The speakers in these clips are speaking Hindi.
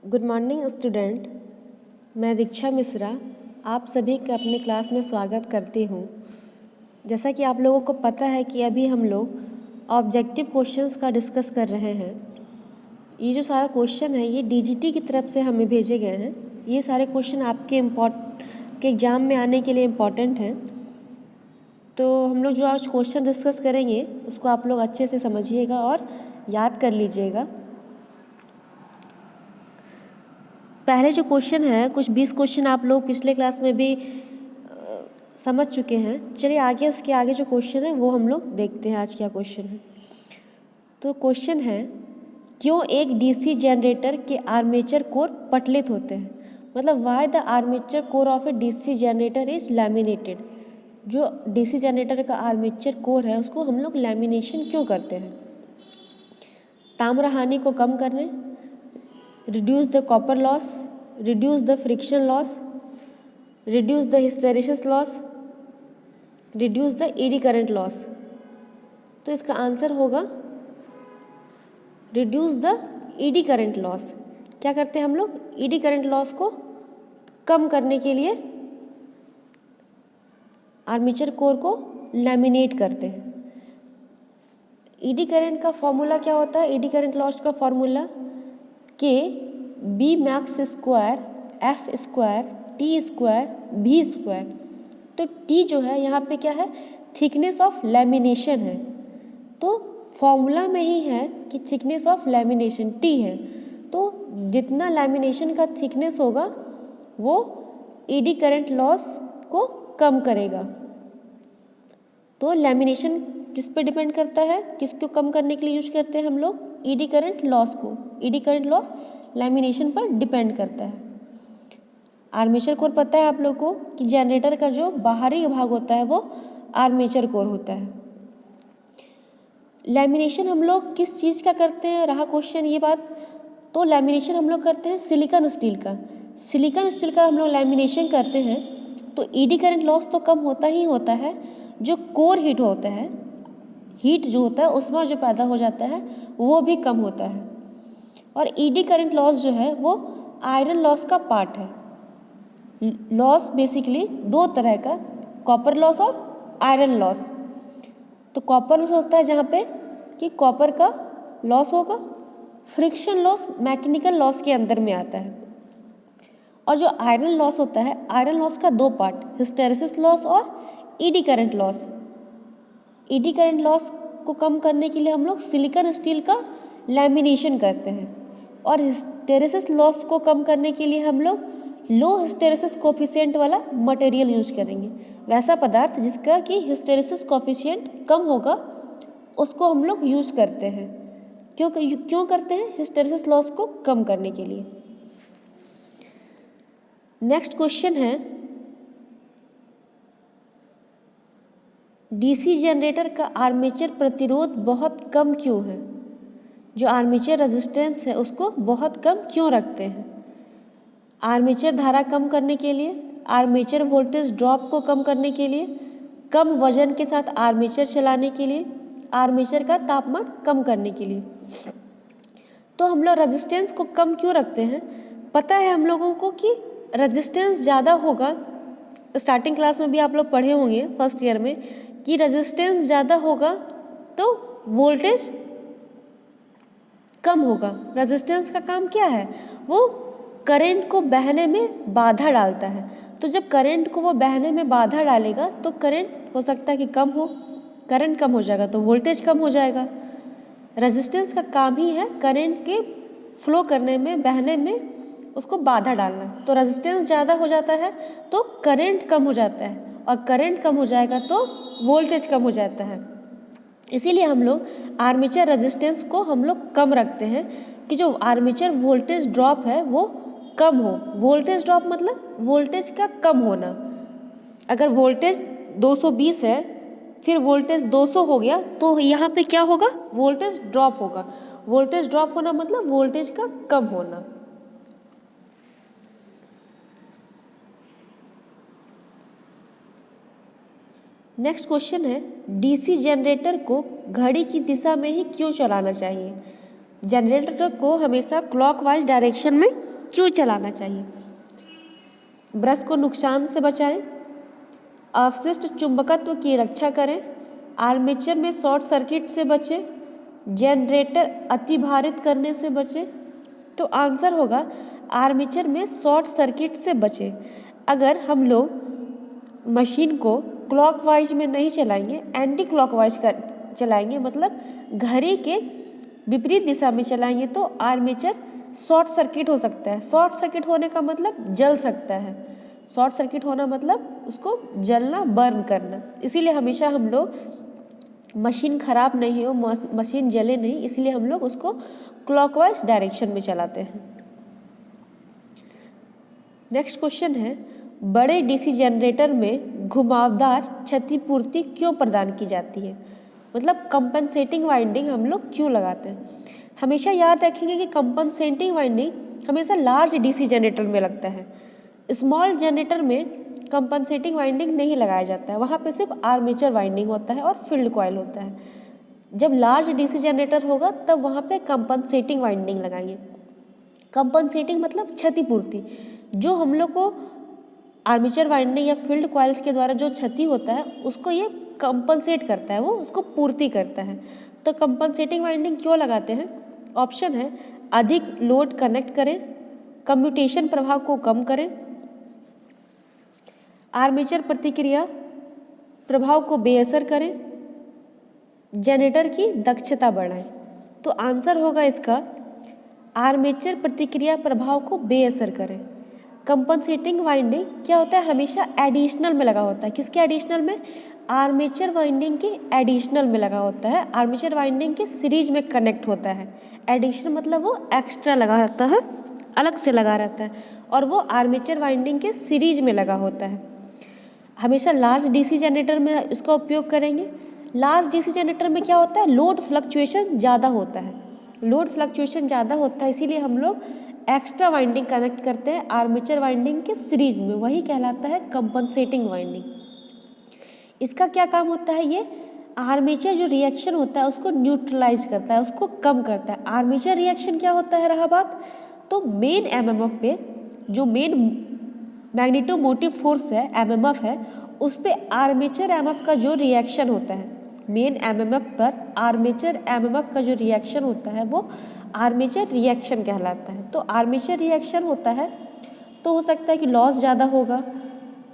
गुड मॉर्निंग स्टूडेंट, मैं दीक्षा मिश्रा आप सभी का अपने क्लास में स्वागत करती हूँ। जैसा कि आप लोगों को पता है कि अभी हम लोग ऑब्जेक्टिव क्वेश्चंस का डिस्कस कर रहे हैं। ये जो सारा क्वेश्चन है ये डीजीटी की तरफ से हमें भेजे गए हैं। ये सारे क्वेश्चन आपके एग्ज़ाम में आने के लिए इम्पॉर्टेंट हैं। तो हम लोग जो आज क्वेश्चन डिस्कस करेंगे उसको आप लोग अच्छे से समझिएगा और याद कर लीजिएगा। पहले जो क्वेश्चन है कुछ 20 क्वेश्चन आप लोग पिछले क्लास में भी समझ चुके हैं। चलिए आगे उसके आगे जो क्वेश्चन है वो हम लोग देखते हैं आज क्या क्वेश्चन है। तो क्वेश्चन है, क्यों एक डीसी जनरेटर के आर्मेचर कोर पटलित होते हैं? मतलब why the armature core of A DC generator is laminated. जो डीसी जनरेटर का आर्मेचर कोर है उसको हम लोग लैमिनेशन क्यों करते हैं? ताम्र हानि को कम करने, reduce the copper loss, reduce the friction loss, reduce the hysteresis loss, reduce the eddy current loss। तो इसका आंसर होगा reduce the eddy current loss। क्या करते हैं हम लोग? eddy current loss को कम करने के लिए आर्मेचर कोर को लैमिनेट करते हैं। eddy current का फॉर्मूला क्या होता है? eddy current loss का formula K B max square F square T square भी स्क्वायर। तो टी जो है यहाँ पे क्या है? थिकनेस ऑफ लैमिनेशन है। तो फॉर्मूला में ही है कि थिकनेस ऑफ लैमिनेशन टी है। तो जितना लैमिनेशन का थिकनेस होगा वो एडी करंट लॉस को कम करेगा। तो लैमिनेशन किस पे डिपेंड करता है? किसको कम करने के लिए यूज करते हैं हम लोग? एडी करंट लॉस को। एडी करंट लॉस लैमिनेशन पर डिपेंड करता है। आर्मेचर कोर पता है आप लोग को कि जनरेटर का जो बाहरी भाग होता है वो आर्मेचर कोर होता है। लैमिनेशन हम लोग किस चीज़ का करते हैं? रहा क्वेश्चन ये बात। तो लैमिनेशन हम लोग करते हैं सिलिकॉन स्टील का। सिलिकॉन स्टील का हम लोग लैमिनेशन करते हैं तो एडी करंट लॉस तो कम होता ही होता है। जो कोर हीट होता है, हीट जो होता है उसमें जो पैदा हो जाता है वो भी कम होता है। और एडी करंट लॉस जो है वो आयरन लॉस का पार्ट है। लॉस बेसिकली दो तरह का, कॉपर लॉस और आयरन लॉस। तो कॉपर लॉस होता है जहाँ पे कि कॉपर का लॉस होगा। फ्रिक्शन लॉस मैकेनिकल लॉस के अंदर में आता है। और जो आयरन लॉस होता है, आयरन लॉस का दो पार्ट, हिस्टेरेसिस लॉस और eddy current loss. Eddy current loss को कम करने के लिए हम लोग सिलिकॉन स्टील का लैमिनेशन करते हैं। और हिस्टेरेसिस लॉस को कम करने के लिए हम लोग लो हिस्टेरेसिस कोफिशिएंट वाला मटेरियल यूज करेंगे। वैसा पदार्थ जिसका कि हिस्टेरेसिस कोफिशिएंट कम होगा उसको हम लोग यूज करते हैं। क्यों करते हैं? हिस्टेरेसिस लॉस को कम करने के लिए। नेक्स्ट क्वेश्चन है, डीसी जनरेटर का आर्मेचर प्रतिरोध बहुत कम क्यों है? जो आर्मेचर रेजिस्टेंस है उसको बहुत कम क्यों रखते हैं? आर्मेचर धारा कम करने के लिए, आर्मेचर वोल्टेज ड्रॉप को कम करने के लिए, कम वजन के साथ आर्मेचर चलाने के लिए, आर्मेचर का तापमान कम करने के लिए। तो हम लोग रेजिस्टेंस को कम क्यों रखते हैं? पता है हम लोगों को कि रेजिस्टेंस ज़्यादा होगा। स्टार्टिंग क्लास में भी आप लोग पढ़े होंगे फर्स्ट ईयर में कि रेजिस्टेंस ज़्यादा होगा तो वोल्टेज कम होगा। रेजिस्टेंस का काम क्या है? वो करंट को बहने में बाधा डालता है। तो जब करंट को वो बहने में बाधा डालेगा तो करंट हो सकता है कि कम हो। करंट कम हो जाएगा तो वोल्टेज कम हो जाएगा। रेजिस्टेंस का काम ही है करंट के फ्लो करने में, बहने में उसको बाधा डालना। तो रेजिस्टेंस ज़्यादा हो जाता है तो करंट कम हो जाता है, और करंट कम हो जाएगा तो वोल्टेज कम हो जाता है। इसीलिए हम लोग आर्मेचर रेजिस्टेंस को हम लोग कम रखते हैं कि जो आर्मेचर वोल्टेज ड्रॉप है वो कम हो। वोल्टेज ड्रॉप मतलब वोल्टेज का कम होना। अगर वोल्टेज 220 है फिर वोल्टेज 200 हो गया तो यहाँ पे क्या होगा? वोल्टेज ड्रॉप होगा। वोल्टेज ड्रॉप होना मतलब वोल्टेज का कम होना। नेक्स्ट क्वेश्चन है, डीसी जनरेटर को घड़ी की दिशा में ही क्यों चलाना चाहिए? जनरेटर को हमेशा क्लॉकवाइज डायरेक्शन में क्यों चलाना चाहिए? ब्रश को नुकसान से बचाएं, अवशिष्ट चुंबकत्व की रक्षा करें, आर्मेचर में शॉर्ट सर्किट से बचें, जनरेटर अतिभारित करने से बचें। तो आंसर होगा आर्मेचर में शॉर्ट सर्किट से बचें। अगर हम लोग मशीन को क्लॉकवाइज में नहीं चलाएंगे, एंटी क्लॉकवाइज कर चलाएंगे, मतलब घड़ी के विपरीत दिशा में चलाएंगे, तो आर्मेचर शॉर्ट सर्किट हो सकता है। शॉर्ट सर्किट होने का मतलब जल सकता है। शॉर्ट सर्किट होना मतलब उसको जलना, बर्न करना। इसीलिए हमेशा हम लोग मशीन ख़राब नहीं हो, मशीन जले नहीं, इसलिए हम लोग उसको क्लॉकवाइज डायरेक्शन में चलाते हैं। नेक्स्ट क्वेश्चन है, बड़े डीसी जनरेटर में घुमावदार क्षतिपूर्ति क्यों प्रदान की जाती है? मतलब कंपनसेटिंग वाइंडिंग हम लोग क्यों लगाते हैं? हमेशा याद रखेंगे कि कंपनसेटिंग वाइंडिंग हमेशा लार्ज डीसी जनरेटर में लगता है। स्मॉल जनरेटर में कंपनसेटिंग वाइंडिंग नहीं लगाया जाता है, वहाँ पे सिर्फ आर्मेचर वाइंडिंग होता है और फील्ड कॉइल होता है। जब लार्ज डीसी जनरेटर होगा तब वहाँ पे कंपनसेटिंग वाइंडिंग लगाएंगे। कंपनसेटिंग मतलब क्षतिपूर्ति। जो हम लोग को आर्मेचर वाइंडिंग या फील्ड कॉइल्स के द्वारा जो क्षति होता है उसको ये कंपनसेट करता है, वो उसको पूर्ति करता है। तो कंपनसेटिंग वाइंडिंग क्यों लगाते हैं? ऑप्शन है, अधिक लोड कनेक्ट करें, कम्यूटेशन प्रभाव को कम करें, आर्मेचर प्रतिक्रिया प्रभाव को बेअसर करें, जनरेटर की दक्षता बढ़ाएं। तो आंसर होगा इसका आर्मेचर प्रतिक्रिया प्रभाव को बेअसर करें। कंपनसेटिंग वाइंडिंग क्या होता है? हमेशा एडिशनल में लगा होता है। किसके एडिशनल में? आर्मेचर वाइंडिंग के एडिशनल में लगा होता है। आर्मेचर वाइंडिंग के सीरीज में कनेक्ट होता है। एडिशनल मतलब वो एक्स्ट्रा लगा रहता है, अलग से लगा रहता है, और वो आर्मेचर वाइंडिंग के सीरीज में लगा होता है। हमेशा लार्ज डीसी जनरेटर में इसका उपयोग करेंगे। लार्ज डीसी जनरेटर में क्या होता है? लोड फ्लक्चुएशन ज़्यादा होता है। लोड फ्लक्चुएशन ज़्यादा होता है, इसीलिए हम लोग एक्स्ट्रा वाइंडिंग कनेक्ट करते हैं आर्मेचर वाइंडिंग के सीरीज में, वही कहलाता है कंपनसेटिंग वाइंडिंग। इसका क्या काम होता है? ये आर्मेचर जो रिएक्शन होता है उसको न्यूट्रलाइज करता है, उसको कम करता है। आर्मेचर रिएक्शन क्या होता है रहा बात, तो मेन एमएमएफ पे, जो मेन मैग्नेटोमोटिव फोर्स है, एमएमएफ है, उस पे आर्मेचर एमएमएफ का जो रिएक्शन होता है, मेन एमएमएफ पर आर्मेचर एमएमएफ का जो रिएक्शन होता है वो आर्मेचर रिएक्शन कहलाता है। तो आर्मेचर रिएक्शन होता है तो हो सकता है कि लॉस ज़्यादा होगा,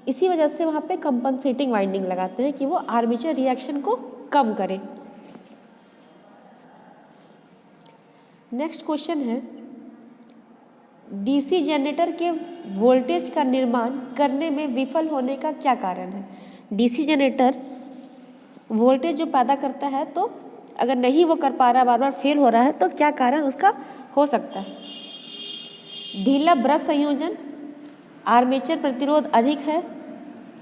इसी वजह से वहाँ पे कंपनसेटिंग वाइंडिंग लगाते हैं कि वो आर्मेचर रिएक्शन को कम करे। नेक्स्ट क्वेश्चन है, डीसी जनरेटर के वोल्टेज का निर्माण करने में विफल होने का क्या कारण है? डीसी जनरेटर वोल्टेज जो पैदा करता है, तो अगर नहीं वो कर पा रहा, बार बार फेल हो रहा है, तो क्या कारण उसका हो सकता है? ढीला ब्रश संयोजन, आर्मेचर प्रतिरोध अधिक है,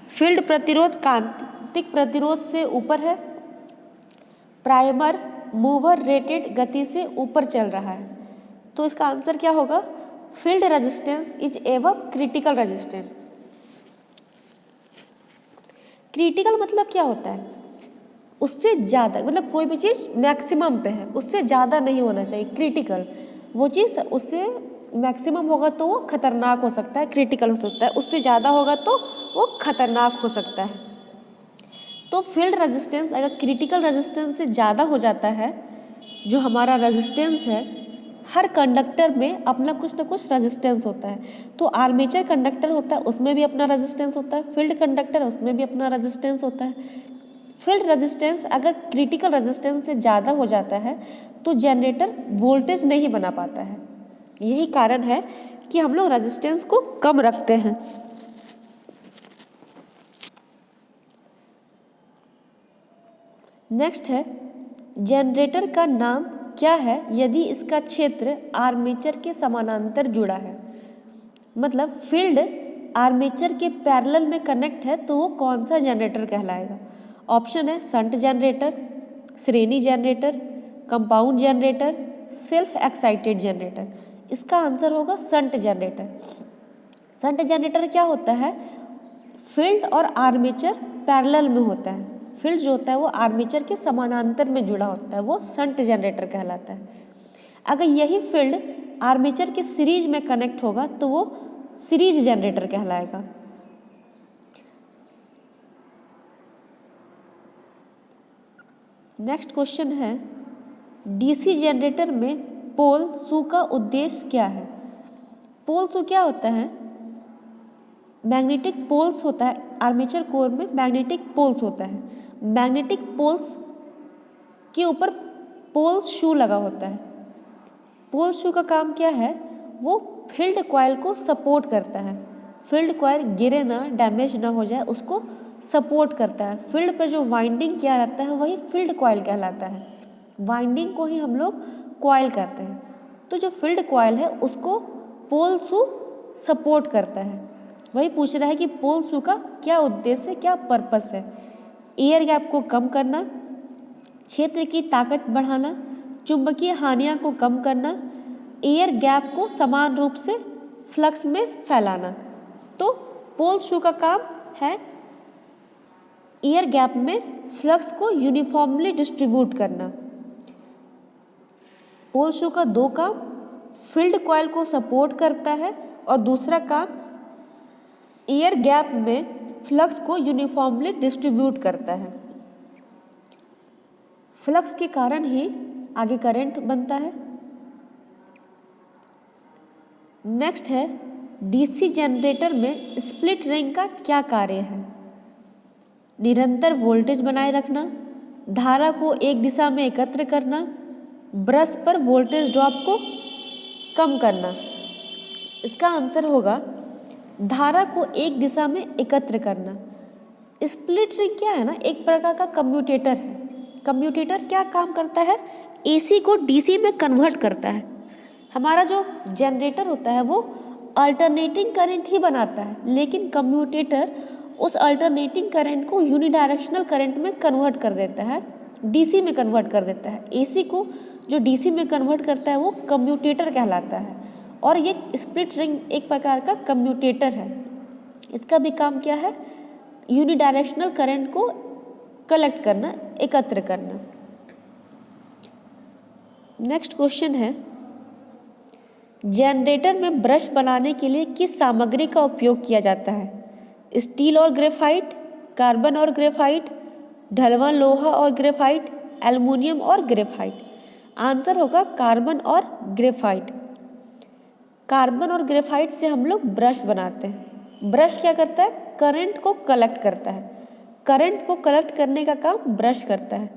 फील्ड प्रतिरोध कांतिक प्रतिरोध से ऊपर है, प्राइमर मूवर रेटेड गति से ऊपर चल रहा है। तो इसका आंसर क्या होगा? फील्ड रेजिस्टेंस इज एवं क्रिटिकल रेजिस्टेंस। क्रिटिकल मतलब क्या होता है? उससे ज़्यादा, मतलब कोई भी चीज़ मैक्सिमम पे है, उससे ज़्यादा नहीं होना चाहिए। क्रिटिकल वो चीज़ उससे मैक्सिमम होगा तो वो खतरनाक हो सकता है, क्रिटिकल हो सकता है। उससे ज़्यादा होगा तो वो खतरनाक हो सकता है। तो फील्ड रेजिस्टेंस अगर क्रिटिकल रेजिस्टेंस से ज़्यादा हो जाता है, जो हमारा रेजिस्टेंस है, हर कंडक्टर में अपना कुछ ना कुछ रेजिस्टेंस होता है। तो आर्मेचर कंडक्टर होता है, उसमें भी अपना रेजिस्टेंस होता है, फील्ड कंडक्टर है उसमें भी अपना रेजिस्टेंस होता है। फील्ड रेजिस्टेंस अगर क्रिटिकल रेजिस्टेंस से ज़्यादा हो जाता है तो जनरेटर वोल्टेज नहीं बना पाता है। यही कारण है कि हम लोग रेजिस्टेंस को कम रखते हैं। नेक्स्ट है, जनरेटर का नाम क्या है यदि इसका क्षेत्र आर्मेचर के समानांतर जुड़ा है? मतलब फील्ड आर्मेचर के पैरेलल में कनेक्ट है तो वो कौन सा जनरेटर कहलाएगा? ऑप्शन है, शंट जनरेटर, श्रेणी generator, compound generator, self excited generator. इसका आंसर होगा शंट जनरेटर। शंट जनरेटर क्या होता है? फील्ड और आर्मेचर पैरेलल में होता है। फील्ड जो होता है वो आर्मेचर के समानांतर में जुड़ा होता है, वो शंट जनरेटर कहलाता है। अगर यही फील्ड आर्मेचर के सीरीज में कनेक्ट होगा तो वो सीरीज जनरेटर कहलाएगा। नेक्स्ट क्वेश्चन है, डीसी जनरेटर में पोल शू का उद्देश्य क्या है? पोल शू क्या होता है? मैग्नेटिक पोल्स होता है, आर्मेचर कोर में मैग्नेटिक पोल्स होता है। मैग्नेटिक पोल्स के ऊपर पोल शू लगा होता है। पोल शू का काम क्या है? वो फील्ड कॉइल को सपोर्ट करता है। फील्ड कॉइल गिरे ना, डैमेज ना हो जाए, उसको सपोर्ट करता है। फील्ड पर जो वाइंडिंग किया रहता है वही फील्ड कॉइल कहलाता है। वाइंडिंग को ही हम लोग कॉइल कहते हैं। तो जो फील्ड कॉइल है उसको पोल शू सपोर्ट करता है। वही पूछ रहा है कि पोल शू का क्या उद्देश्य है, क्या पर्पस है? एयर गैप को कम करना, क्षेत्र की ताकत बढ़ाना, चुंबकीय हानियों को कम करना, एयर गैप को समान रूप से फ्लक्स में फैलाना। तो पोल शू का काम है एयर गैप में फ्लक्स को यूनिफॉर्मली डिस्ट्रीब्यूट करना। पोल शू का दो काम, फील्ड कॉइल को सपोर्ट करता है और दूसरा काम एयर गैप में फ्लक्स को यूनिफॉर्मली डिस्ट्रीब्यूट करता है। फ्लक्स के कारण ही आगे करंट बनता है। नेक्स्ट है, डीसी जनरेटर में स्प्लिट रिंग का क्या कार्य है? निरंतर वोल्टेज बनाए रखना, धारा को एक दिशा में एकत्र करना, ब्रश पर वोल्टेज ड्रॉप को कम करना। इसका आंसर होगा धारा को एक दिशा में एकत्र करना। स्प्लिट रिंग क्या है ना, एक प्रकार का कम्यूटेटर है। कम्यूटेटर क्या काम करता है? एसी को डीसी में कन्वर्ट करता है। हमारा जो जनरेटर होता है वो अल्टरनेटिंग करंट ही बनाता है, लेकिन कम्यूटेटर उस अल्टरनेटिंग करंट को यूनिडायरेक्शनल करंट में कन्वर्ट कर देता है, डीसी में कन्वर्ट कर देता है। एसी को जो डीसी में कन्वर्ट करता है वो कम्यूटेटर कहलाता है। और ये स्प्लिट रिंग एक प्रकार का कम्यूटेटर है। इसका भी काम क्या है? यूनिडायरेक्शनल करंट को कलेक्ट करना, एकत्र करना। नेक्स्ट क्वेश्चन है, जनरेटर में ब्रश बनाने के लिए किस सामग्री का उपयोग किया जाता है? स्टील और ग्रेफाइट, कार्बन और ग्रेफाइट, ढलवां लोहा और ग्रेफाइट, एल्युमिनियम और ग्रेफाइट। आंसर होगा कार्बन और ग्रेफाइट। कार्बन और ग्रेफाइट से हम लोग ब्रश बनाते हैं। ब्रश क्या करता है? करंट को कलेक्ट करता है। करंट को कलेक्ट करने का काम ब्रश करता है।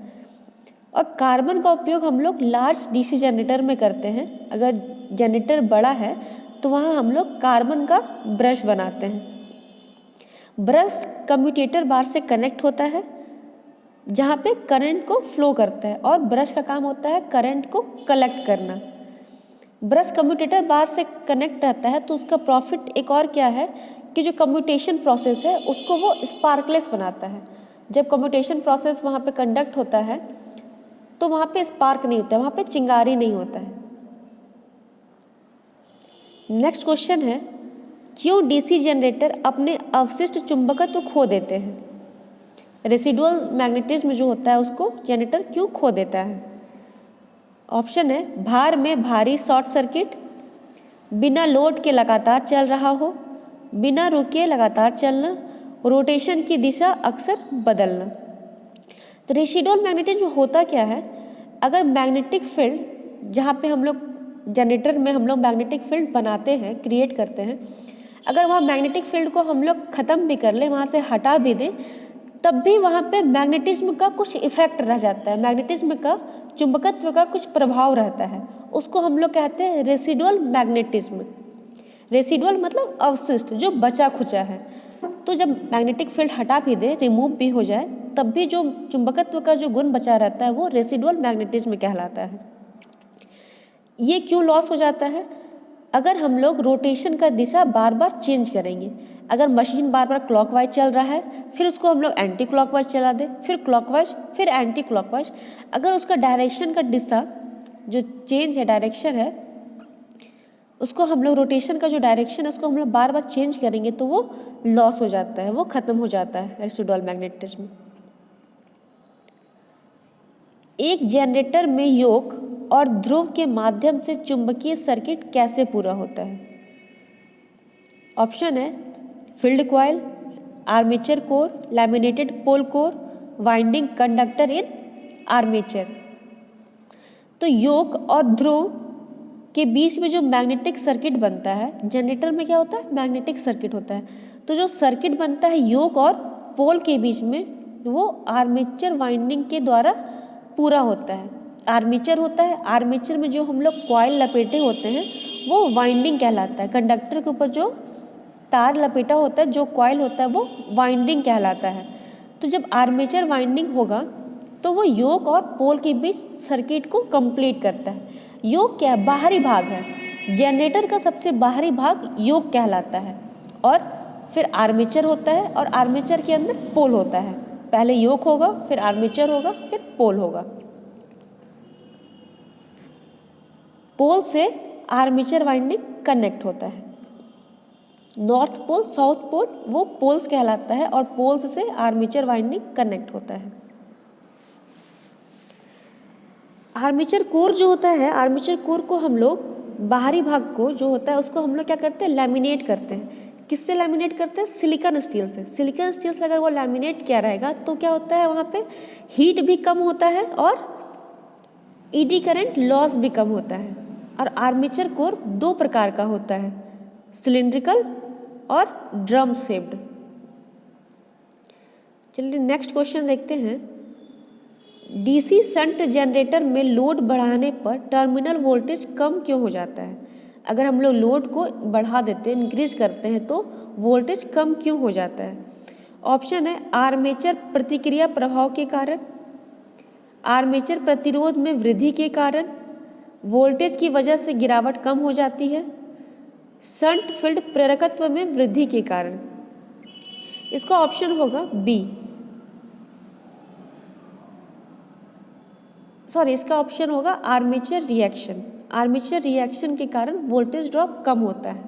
और कार्बन का उपयोग हम लोग लार्ज डीसी जनरेटर में करते हैं। अगर जनरेटर बड़ा है तो वहाँ हम लोग कार्बन का ब्रश बनाते हैं। ब्रश कम्यूटेटर बार से कनेक्ट होता है जहाँ पे करंट को फ्लो करता है, और ब्रश का काम होता है करंट को कलेक्ट करना। ब्रश कम्यूटेटर बार से कनेक्ट रहता है तो उसका प्रॉफिट एक और क्या है कि जो कम्यूटेशन प्रोसेस है उसको वो स्पार्कलेस बनाता है। जब कम्यूटेशन प्रोसेस वहाँ पे कंडक्ट होता है तो वहाँ पे स्पार्क नहीं होता है, वहाँ पे चिंगारी नहीं होता है। नेक्स्ट क्वेश्चन है, क्यों डीसी जनरेटर अपने अवशिष्ट चुंबकत्व तो खो देते हैं? रेसिडुअल मैग्नेटिज्म जो होता है उसको जनरेटर क्यों खो देता है? ऑप्शन है, भार में भारी शॉर्ट सर्किट, बिना लोड के लगातार चल रहा हो, बिना रुके लगातार चलना, रोटेशन की दिशा अक्सर बदलना। तो रेसिडुअल मैग्नेटिज्म होता क्या है? अगर मैग्नेटिक फील्ड जहाँ पे हम लोग जनरेटर में हम लोग मैग्नेटिक फील्ड बनाते हैं, क्रिएट करते हैं, अगर वहाँ मैग्नेटिक फील्ड को हम लोग ख़त्म भी कर लें, वहाँ से हटा भी दें, तब भी वहाँ पे मैग्नेटिज्म का कुछ इफेक्ट रह जाता है। मैग्नेटिज्म का, चुंबकत्व का कुछ प्रभाव रहता है। उसको हम लोग कहते हैं रेसिडुअल मैग्नेटिज्म। रेसिडुअल मतलब अवशिष्ट, जो बचा खुचा है। तो जब मैग्नेटिक फील्ड हटा भी दे, रिमूव भी हो जाए, तब भी जो चुंबकत्व का जो गुण बचा रहता है वो रेसिडुअल मैग्नेटिज्म कहलाता है। ये क्यों लॉस हो जाता है? अगर हम लोग रोटेशन का दिशा बार बार चेंज करेंगे, अगर मशीन बार बार क्लॉकवाइज चल रहा है, फिर उसको हम लोग एंटी क्लॉकवाइज चला दें, फिर क्लॉकवाइज, फिर एंटी क्लॉकवाइज, अगर उसका डायरेक्शन का दिशा जो चेंज है, डायरेक्शन है, उसको हम लोग रोटेशन का जो डायरेक्शन है उसको हम लोग बार बार चेंज करेंगे तो वो लॉस हो जाता है, वो ख़त्म हो जाता है रेसिडुअल मैग्नेटिज्म। एक जनरेटर में योग और ध्रुव के माध्यम से चुंबकीय सर्किट कैसे पूरा होता है? ऑप्शन है field coil, armature core, laminated pole core, winding conductor in armature. तो योक और ध्रुव के बीच में जो मैग्नेटिक सर्किट बनता है, जनरेटर में क्या होता है? मैग्नेटिक सर्किट होता है। तो जो सर्किट बनता है योक और पोल के बीच में, वो आर्मेचर वाइंडिंग के द्वारा पूरा होता है। आर्मेचर होता है, आर्मेचर में जो हम लोग कॉइल लपेटे होते हैं वो वाइंडिंग कहलाता है। कंडक्टर के ऊपर जो तार लपेटा होता है, जो कॉइल होता है, वो वाइंडिंग कहलाता है। तो जब आर्मेचर वाइंडिंग होगा तो वो योक और पोल के बीच सर्किट को कंप्लीट करता है। योक क्या है? बाहरी भाग है। जनरेटर का सबसे बाहरी भाग योक कहलाता है और फिर आर्मेचर होता है और आर्मेचर के अंदर पोल होता है। पहले योक होगा, फिर आर्मेचर होगा, फिर पोल होगा। पोल से आर्मेचर वाइंडिंग कनेक्ट होता है। नॉर्थ पोल, साउथ पोल, वो पोल्स कहलाता है और पोल्स से आर्मेचर वाइंडिंग कनेक्ट होता है। आर्मेचर कोर जो होता है, आर्मेचर कोर को हम लोग बाहरी भाग को जो होता है उसको हम लोग क्या करते हैं? लैमिनेट करते हैं। किससे लैमिनेट करते हैं? सिलिकॉन स्टील से। सिलिकॉन स्टील से अगर वो लैमिनेट किया रहेगा तो क्या होता है? वहाँ पे हीट भी कम होता है और ईडी करंट लॉस भी कम होता है। और आर्मेचर कोर दो प्रकार का होता है, सिलिंड्रिकल और ड्रम शेप्ड। चलिए नेक्स्ट क्वेश्चन देखते हैं। डीसी शंट जनरेटर में लोड बढ़ाने पर टर्मिनल वोल्टेज कम क्यों हो जाता है? अगर हम लोग लोड को बढ़ा देते हैं, इंक्रीज करते हैं, तो वोल्टेज कम क्यों हो जाता है? ऑप्शन है आर्मेचर प्रतिक्रिया प्रभाव के कारण, आर्मेचर प्रतिरोध में वृद्धि के कारण, वोल्टेज की वजह से गिरावट कम हो जाती है, शंट फील्ड प्रेरकत्व में वृद्धि के कारण। इसका ऑप्शन होगा बी। इसका ऑप्शन होगा आर्मेचर रिएक्शन। आर्मेचर रिएक्शन के कारण वोल्टेज ड्रॉप कम होता है।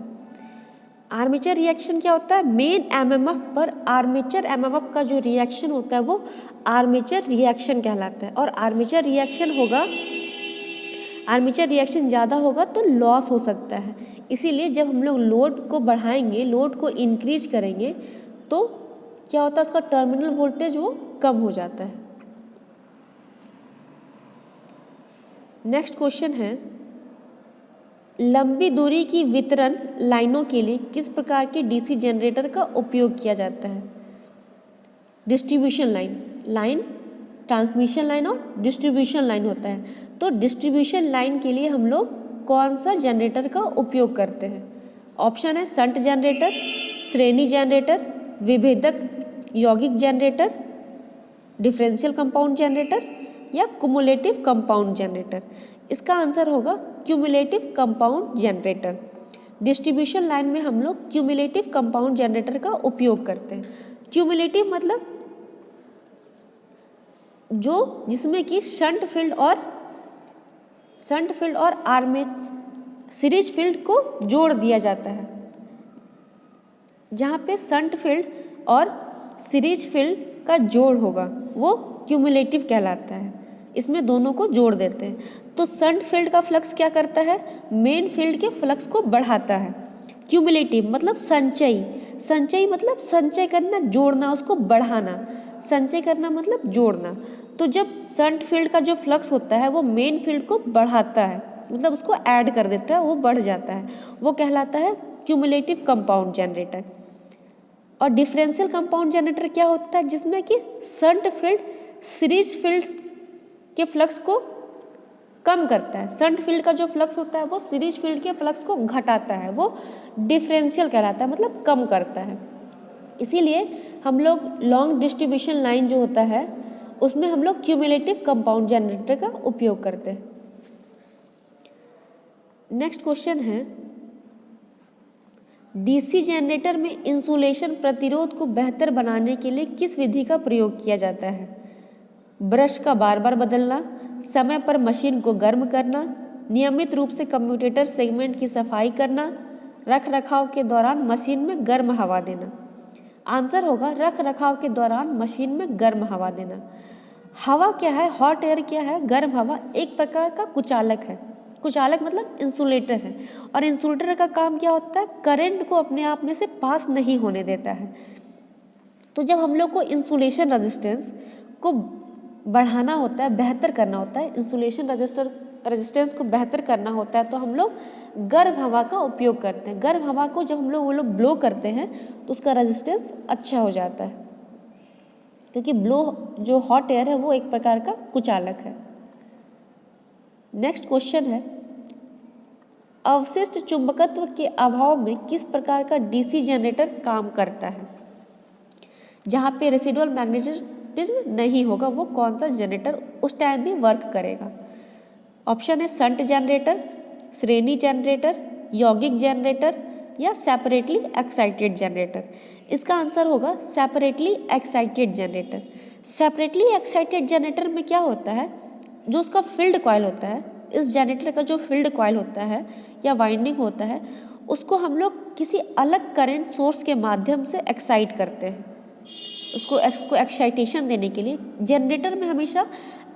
आर्मेचर रिएक्शन क्या होता है? मेन एमएमएफ पर आर्मेचर एमएमएफ का जो रिएक्शन होता है वो आर्मेचर रिएक्शन कहलाता है। और आर्मेचर रिएक्शन ज़्यादा होगा तो लॉस हो सकता है। इसीलिए जब हम लोग लोड को बढ़ाएंगे, लोड को इंक्रीज करेंगे, तो क्या होता है? उसका टर्मिनल वोल्टेज वो कम हो जाता है। नेक्स्ट क्वेश्चन है, लंबी दूरी की वितरण लाइनों के लिए किस प्रकार के डीसी जनरेटर का उपयोग किया जाता है? डिस्ट्रीब्यूशन लाइन, ट्रांसमिशन लाइन और डिस्ट्रीब्यूशन लाइन होता है। तो डिस्ट्रीब्यूशन लाइन के लिए हम लोग कौन सा जनरेटर का उपयोग करते हैं? ऑप्शन है शंट जनरेटर, श्रेणी जनरेटर, विभेदक यौगिक जनरेटर, डिफरेंशियल कंपाउंड जनरेटर या क्युमुलेटिव कंपाउंड जनरेटर। इसका आंसर होगा cumulative compound generator. Distribution line में हम लोग क्युमुलेटिव कंपाउंड जनरेटर का उपयोग करते हैं। क्युमुलेटिव मतलब जो जिसमें कि शंट फील्ड और सीरीज फील्ड को जोड़ दिया जाता है। जहाँ पे शंट फील्ड और सीरीज फील्ड का जोड़ होगा वो क्युमुलेटिव कहलाता है। इसमें दोनों को जोड़ देते हैं। तो शंट फील्ड का फ्लक्स क्या करता है? मेन फील्ड के फ्लक्स को बढ़ाता है। क्युमुलेटिव मतलब संचयी मतलब संचय करना, जोड़ना, उसको बढ़ाना। संचय करना मतलब जोड़ना। तो जब शंट फील्ड का जो फ्लक्स होता है वो मेन फील्ड को बढ़ाता है, मतलब उसको ऐड कर देता है, वो बढ़ जाता है, वो कहलाता है क्युमुलेटिव कंपाउंड जनरेटर। और डिफरेंशियल कंपाउंड जनरेटर क्या होता है? जिसमें कि शंट फील्ड सीरीज फील्ड के फ्लक्स को कम करता है। शंट फील्ड का जो फ्लक्स होता है वो सीरीज फील्ड के फ्लक्स को घटाता है, वो डिफरेंशियल कहलाता है, मतलब कम करता है। इसीलिए हम लोग लॉन्ग डिस्ट्रीब्यूशन लाइन जो होता है उसमें हम लोग क्यूमुलेटिव कंपाउंड जनरेटर का उपयोग करते हैं। नेक्स्ट क्वेश्चन है, डीसी जनरेटर में इंसुलेशन प्रतिरोध को बेहतर बनाने के लिए किस विधि का प्रयोग किया जाता है? ब्रश का बार बार बदलना, समय पर मशीन को गर्म करना, नियमित रूप से कम्यूटेटर सेगमेंट की सफाई करना, रख रखाव के दौरान मशीन में गर्म हवा देना। आंसर होगा रख रखाव के दौरान मशीन में गर्म हवा देना। हवा क्या है, हॉट एयर क्या है, गर्म हवा एक प्रकार का कुचालक है। कुचालक मतलब इंसुलेटर है, और इंसुलेटर का काम क्या होता है, करंट को अपने आप में से पास नहीं होने देता है। तो जब हम लोग को इंसुलेशन रेजिस्टेंस को बढ़ाना होता है, बेहतर करना होता है, इंसुलेशन रेजिस्टेंस को बेहतर करना होता है, तो हम लोग गर्म हवा का उपयोग करते हैं। गर्म हवा को जब हम लोग ब्लो करते हैं तो उसका रेजिस्टेंस अच्छा हो जाता है, क्योंकि ब्लो जो हॉट एयर है वो एक प्रकार का कुचालक है। नेक्स्ट क्वेश्चन है, अवशिष्ट चुंबकत्व के अभाव में किस प्रकार का डीसी जनरेटर काम करता है। जहाँ पे रेसिडुअल मैग्नेटिज्म नहीं होगा वो कौन सा जनरेटर उस टाइम भी वर्क करेगा। ऑप्शन है शंट जनरेटर, श्रेणी जनरेटर, यौगिक जनरेटर या सेपरेटली एक्साइटेड जनरेटर। इसका आंसर होगा separately excited generator. Separately excited generator में क्या होता है, जो उसका फील्ड कॉइल होता है, इस जनरेटर का जो फील्ड कॉइल होता है या वाइंडिंग होता है, उसको हम लोग किसी अलग करंट सोर्स के माध्यम से एक्साइट करते हैं। उसको एक्साइटेशन देने के लिए जनरेटर में हमेशा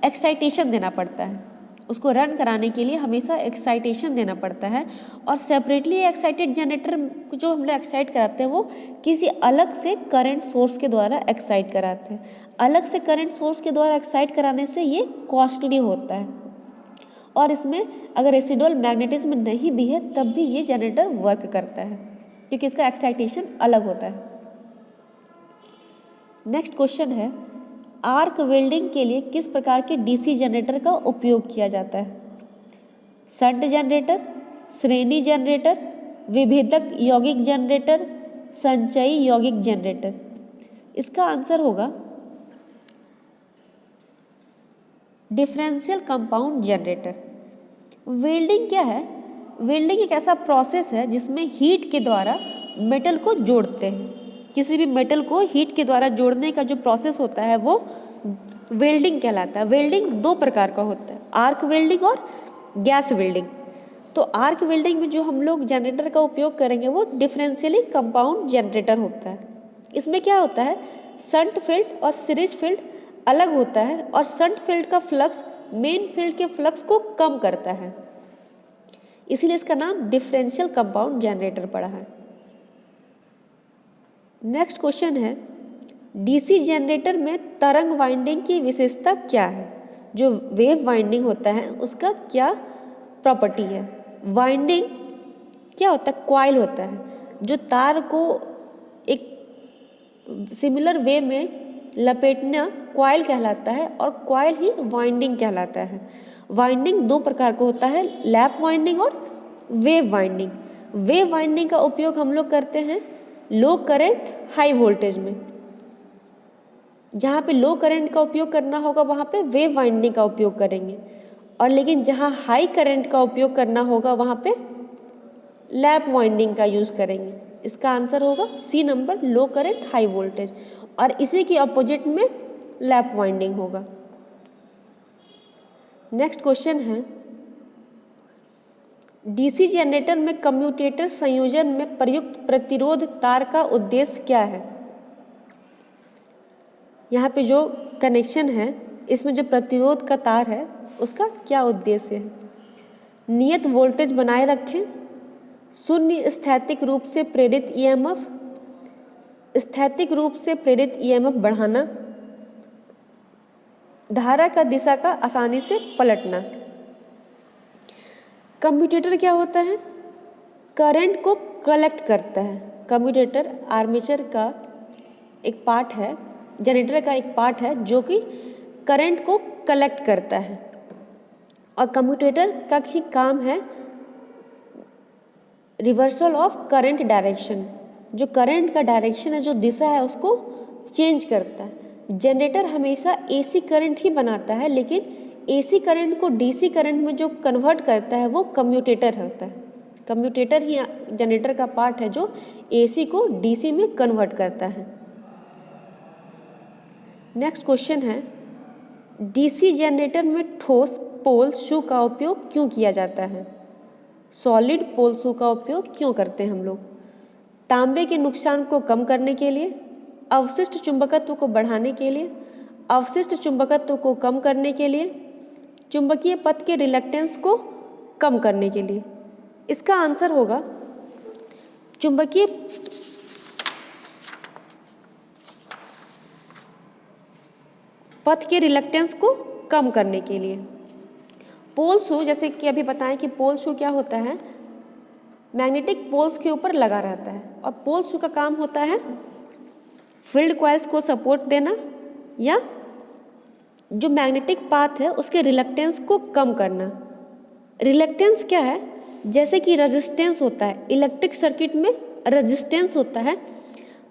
एक्साइटेशन देना पड़ता है, उसको रन कराने के लिए हमेशा एक्साइटेशन देना पड़ता है। और सेपरेटली एक्साइटेड जनरेटर को जो हम लोग एक्साइट कराते हैं वो किसी अलग से करंट सोर्स के द्वारा एक्साइट कराते हैं। अलग से करंट सोर्स के द्वारा एक्साइट कराने से ये कॉस्टली होता है, और इसमें अगर रेसिडुअल मैग्नेटिज्म नहीं भी है तब भी ये जनरेटर वर्क करता है, क्योंकि इसका एक्साइटेशन अलग होता है। नेक्स्ट क्वेश्चन है, आर्क वेल्डिंग के लिए किस प्रकार के डीसी जनरेटर का उपयोग किया जाता है। शंट जनरेटर, श्रेणी जनरेटर, विभेदक यौगिक जनरेटर, संचयी यौगिक जनरेटर। इसका आंसर होगा डिफरेंशियल कंपाउंड जनरेटर। वेल्डिंग क्या है, वेल्डिंग एक ऐसा प्रोसेस है जिसमें हीट के द्वारा मेटल को जोड़ते हैं। किसी भी मेटल को हीट के द्वारा जोड़ने का जो प्रोसेस होता है वो वेल्डिंग कहलाता है। वेल्डिंग दो प्रकार का होता है, आर्क वेल्डिंग और गैस वेल्डिंग। तो आर्क वेल्डिंग में जो हम लोग जनरेटर का उपयोग करेंगे वो डिफरेंशियली कंपाउंड जनरेटर होता है। इसमें क्या होता है, शंट फील्ड और सीरीज फील्ड अलग होता है, और शंट फील्ड का फ्लक्स मेन फील्ड के फ्लक्स को कम करता है, इसीलिए इसका नाम डिफरेंशियल कंपाउंड जनरेटर पड़ा है। नेक्स्ट क्वेश्चन है, डीसी जनरेटर में तरंग वाइंडिंग की विशेषता क्या है। जो वेव वाइंडिंग होता है उसका क्या प्रॉपर्टी है। वाइंडिंग क्या होता है, कॉइल होता है जो तार को एक सिमिलर वे में लपेटना कॉइल कहलाता है, और कॉइल ही वाइंडिंग कहलाता है। वाइंडिंग दो प्रकार का होता है, लैप वाइंडिंग और वेव वाइंडिंग। वेव वाइंडिंग का उपयोग हम लोग करते हैं लो करंट हाई वोल्टेज में। जहाँ पे लो करंट का उपयोग करना होगा वहाँ पे वेव वाइंडिंग का उपयोग करेंगे, और लेकिन जहाँ हाई करंट का उपयोग करना होगा वहाँ पे लैप वाइंडिंग का यूज़ करेंगे। इसका आंसर होगा सी नंबर, लो करंट हाई वोल्टेज, और इसी के अपोजिट में लैप वाइंडिंग होगा। नेक्स्ट क्वेश्चन है, डीसी जनरेटर में कम्यूटेटर संयोजन में प्रयुक्त प्रतिरोध तार का उद्देश्य क्या है। यहाँ पे जो कनेक्शन है इसमें जो प्रतिरोध का तार है उसका क्या उद्देश्य है। नियत वोल्टेज बनाए रखें, शून्य स्थैतिक रूप से प्रेरित ईएमएफ, स्थैतिक रूप से प्रेरित ईएमएफ बढ़ाना, धारा का दिशा का आसानी से पलटना। कम्यूटेटर क्या होता है, करंट को कलेक्ट करता है। कम्यूटेटर आर्मेचर का एक पार्ट है, जनरेटर का एक पार्ट है जो कि करंट को कलेक्ट करता है, और कम्यूटेटर का ही काम है रिवर्सल ऑफ करंट डायरेक्शन। जो करंट का डायरेक्शन है, जो दिशा है, उसको चेंज करता है। जनरेटर हमेशा एसी करंट ही बनाता है, लेकिन एसी करंट को डीसी करंट में जो कन्वर्ट करता है वो कम्यूटेटर होता है। कम्यूटेटर ही जनरेटर का पार्ट है जो एसी को डीसी में कन्वर्ट करता है। नेक्स्ट क्वेश्चन है, डीसी जनरेटर में ठोस पोल शू का उपयोग क्यों किया जाता है। सॉलिड पोल शू का उपयोग क्यों करते हैं हम लोग। तांबे के नुकसान को कम करने के लिए, अवशिष्ट चुंबकत्व को बढ़ाने के लिए, अवशिष्ट चुंबकत्व को कम करने के लिए, चुंबकीय पथ के रिलक्टेंस को कम करने के लिए। इसका आंसर होगा चुंबकीय पथ के रिलक्टेंस को कम करने के लिए। पोल शू, जैसे कि अभी बताएं कि पोल शू क्या होता है, मैग्नेटिक पोल्स के ऊपर लगा रहता है और पोल शू का काम होता है फील्ड कॉइल्स को सपोर्ट देना या जो मैग्नेटिक पाथ है उसके रिलक्टेंस को कम करना। रिलक्टेंस क्या है, जैसे कि रेजिस्टेंस होता है, इलेक्ट्रिक सर्किट में रेजिस्टेंस होता है,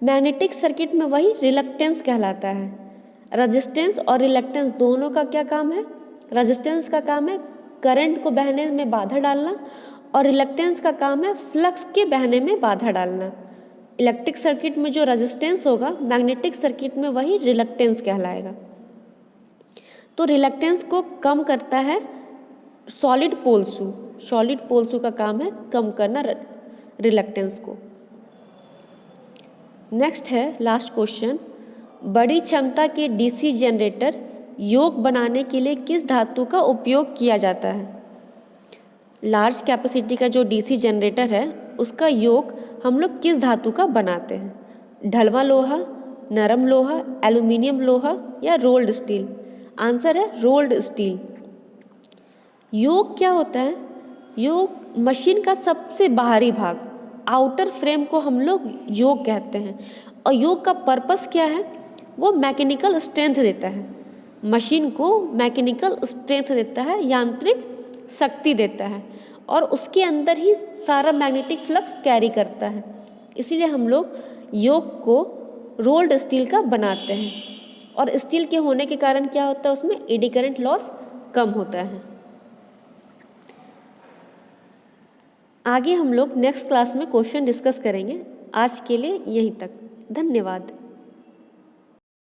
मैग्नेटिक सर्किट में वही रिलक्टेंस कहलाता है। रेजिस्टेंस और रिलक्टेंस दोनों का क्या काम है, रेजिस्टेंस का काम है करंट को बहने में बाधा डालना और रिलक्टेंस का काम है फ्लक्स के बहने में बाधा डालना। इलेक्ट्रिक सर्किट में जो रेजिस्टेंस होगा, मैग्नेटिक सर्किट में वही रिलक्टेंस कहलाएगा। तो रिलक्टेंस को कम करता है सॉलिड पोल शू। सॉलिड पोल शू का काम है कम करना रिलक्टेंस को। नेक्स्ट है लास्ट क्वेश्चन, बड़ी क्षमता के डीसी जनरेटर योग बनाने के लिए किस धातु का उपयोग किया जाता है? लार्ज कैपेसिटी का जो डीसी जनरेटर है उसका योग हम लोग किस धातु का बनाते हैं? ढलवा लोहा, नरम लोहा, एल्यूमिनियम लोहा या रोल्ड स्टील? आंसर है रोल्ड स्टील। योग क्या होता है? योग मशीन का सबसे बाहरी भाग, आउटर फ्रेम को हम लोग योग कहते हैं। और योग का पर्पस क्या है? वो मैकेनिकल स्ट्रेंथ देता है, मशीन को मैकेनिकल स्ट्रेंथ देता है, यांत्रिक शक्ति देता है और उसके अंदर ही सारा मैग्नेटिक फ्लक्स कैरी करता है। इसीलिए हम लोग योग को रोल्ड स्टील का बनाते हैं और स्टील के होने के कारण क्या होता है, उसमें एडी करंट लॉस कम होता है। आगे हम लोग नेक्स्ट क्लास में क्वेश्चन डिस्कस करेंगे। आज के लिए यहीं तक, धन्यवाद।